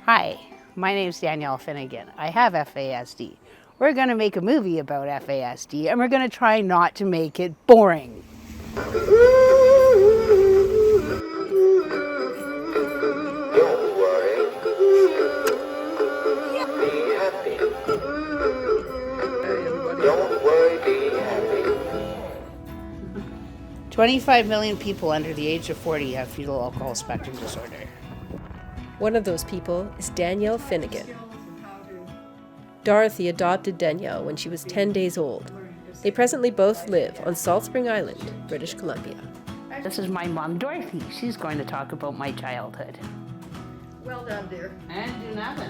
Hi, my name's Danielle Finnegan. I have FASD. We're going to make a movie about FASD and we're going to try not to make it boring. Don't worry. Be happy. Don't worry, be happy. 25 million people under the age of 40 have fetal alcohol spectrum disorder. One of those people is Danielle Finnegan. Dorothy adopted Danielle when she was 10 days old. They presently both live on Salt Spring Island, British Columbia. This is my mom, Dorothy. She's going to talk about my childhood. Well done, dear. And do nothing.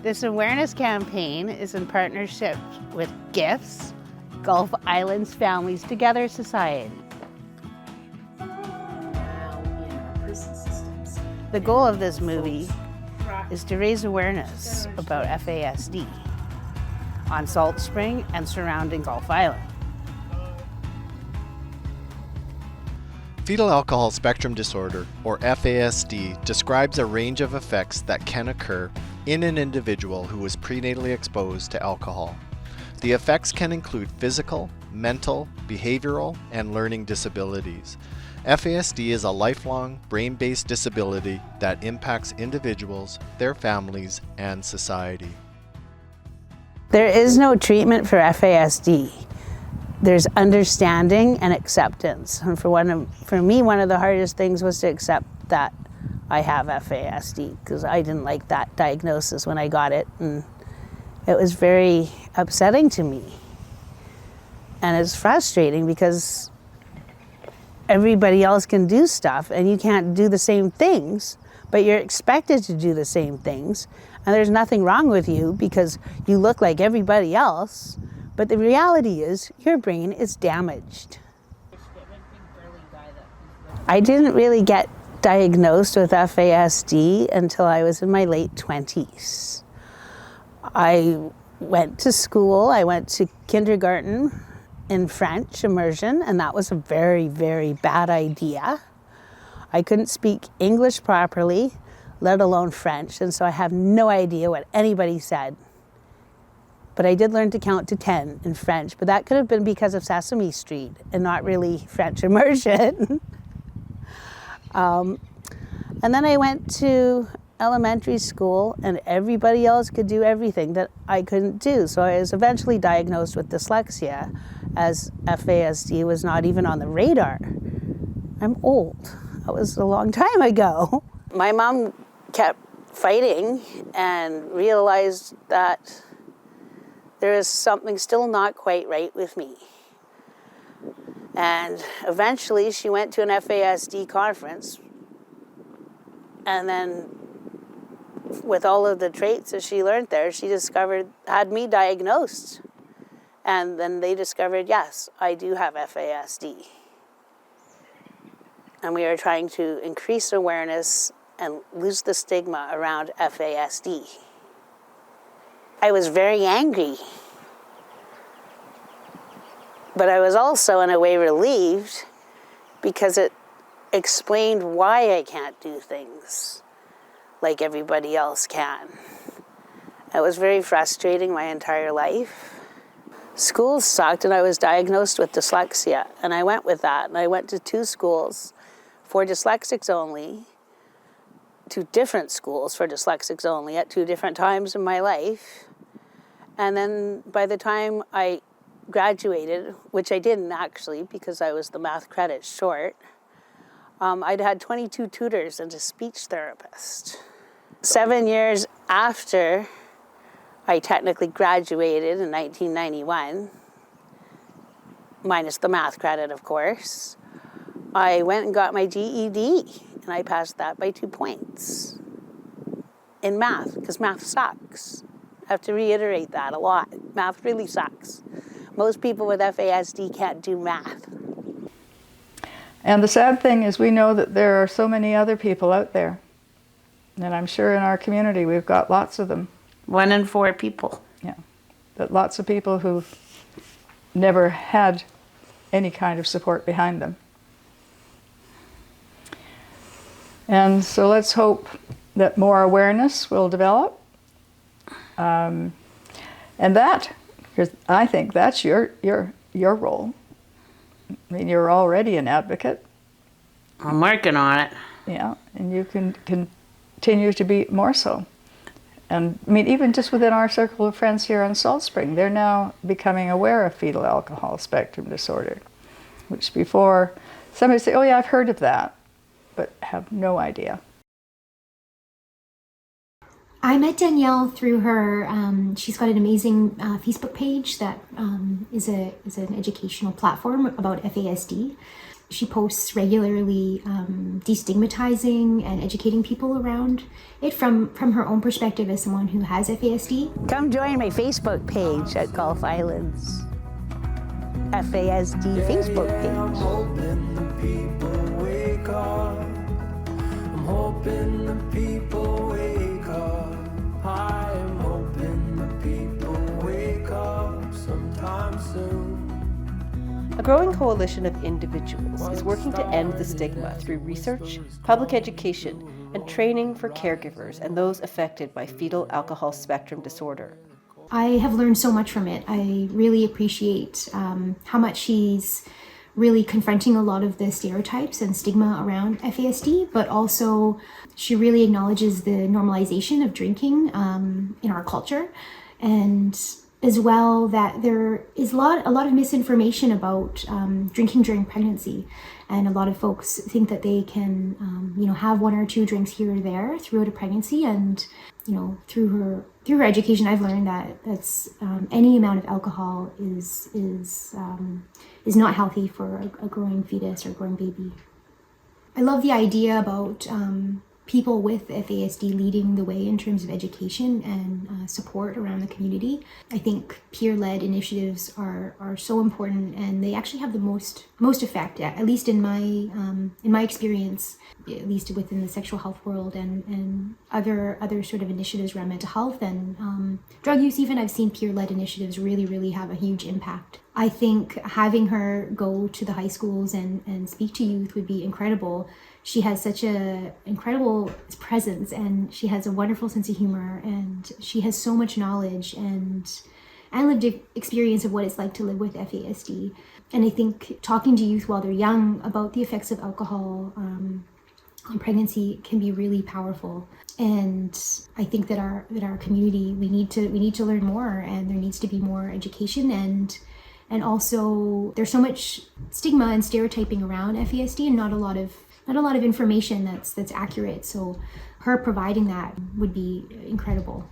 This awareness campaign is in partnership with GIFTS, Gulf Islands Families Together Society. The goal of this movie is to raise awareness about FASD on Salt Spring and surrounding Gulf Island. Fetal alcohol spectrum disorder, or FASD, describes a range of effects that can occur in an individual who is prenatally exposed to alcohol. The effects can include physical, mental, behavioral, and learning disabilities. FASD is a lifelong, brain-based disability that impacts individuals, their families, and society. There is no treatment for FASD. There's understanding and acceptance. And for me, one of the hardest things was to accept that I have FASD, because I didn't like that diagnosis when I got it, and it was very upsetting to me. And it's frustrating because everybody else can do stuff and you can't do the same things, but you're expected to do the same things. And there's nothing wrong with you because you look like everybody else, but the reality is your brain is damaged. I didn't really get diagnosed with FASD until I was in my late 20s. I went to school, I went to kindergarten in French immersion, and that was a very, very bad idea. I couldn't speak English properly, let alone French, and so I have no idea what anybody said. But I did learn to count to 10 in French, but that could have been because of Sesame Street and not really French immersion. And then I went to elementary school and everybody else could do everything that I couldn't do. So I was eventually diagnosed with dyslexia, as FASD was not even on the radar. I'm old. That was a long time ago. My mom kept fighting and realized that there is something still not quite right with me. And eventually she went to an FASD conference, and then with all of the traits that she learned there, she had me diagnosed. And then they discovered, yes, I do have FASD. And we are trying to increase awareness and lose the stigma around FASD. I was very angry, but I was also in a way relieved because it explained why I can't do things like everybody else can. It was very frustrating my entire life. School sucked and I was diagnosed with dyslexia, and I went with that, and I went to 2 schools for dyslexics only, 2 different schools for dyslexics only at 2 different times in my life. And then by the time I graduated, which I didn't actually because I was the math credit short, I'd had 22 tutors and a speech therapist. 7 years after I technically graduated in 1991, minus the math credit, of course, I went and got my GED, and I passed that by 2 points in math, because math sucks. I have to reiterate that a lot. Math really sucks. Most people with FASD can't do math. And the sad thing is we know that there are so many other people out there. And I'm sure in our community we've got lots of them. 1 in 4 people. Yeah. But lots of people who've never had any kind of support behind them. And so let's hope that more awareness will develop. And that, because I think that's your role. I mean, you're already an advocate. I'm working on it. Yeah, and you can continue to be more so. And I mean, even just within our circle of friends here on Salt Spring, they're now becoming aware of fetal alcohol spectrum disorder, which before somebody say, oh yeah, I've heard of that, but have no idea. I met Danielle through her, she's got an amazing Facebook page that is an educational platform about FASD. She posts regularly destigmatizing and educating people around it from her own perspective as someone who has FASD. Come join my Facebook page at Gulf Islands FASD Facebook page. Hoping the people wake up. I'm hoping the people wake up. I am hoping the people wake up sometime soon. A growing coalition of individuals is working to end the stigma through research, public education, and training for caregivers and those affected by fetal alcohol spectrum disorder. I have learned so much from it. I really appreciate how much she's really confronting a lot of the stereotypes and stigma around FASD, but also she really acknowledges the normalization of drinking in our culture, and as well that there is a lot of misinformation about drinking during pregnancy, and a lot of folks think that they can have one or two drinks here or there throughout a pregnancy. And through her education, I've learned that that's any amount of alcohol is not healthy for a growing fetus or growing baby. I love the idea about people with FASD leading the way in terms of education and support around the community. I think peer-led initiatives are so important, and they actually have the most effect, at least in my experience, at least within the sexual health world and other sort of initiatives around mental health and drug use. Even I've seen peer-led initiatives really have a huge impact. I think having her go to the high schools and speak to youth would be incredible. She has such an incredible presence, and she has a wonderful sense of humor, and she has so much knowledge and lived experience of what it's like to live with FASD. And I think talking to youth while they're young about the effects of alcohol on pregnancy can be really powerful. And I think that our community, we need to learn more, and there needs to be more education, and also there's so much stigma and stereotyping around FASD and not a lot of information that's accurate. So her providing that would be incredible.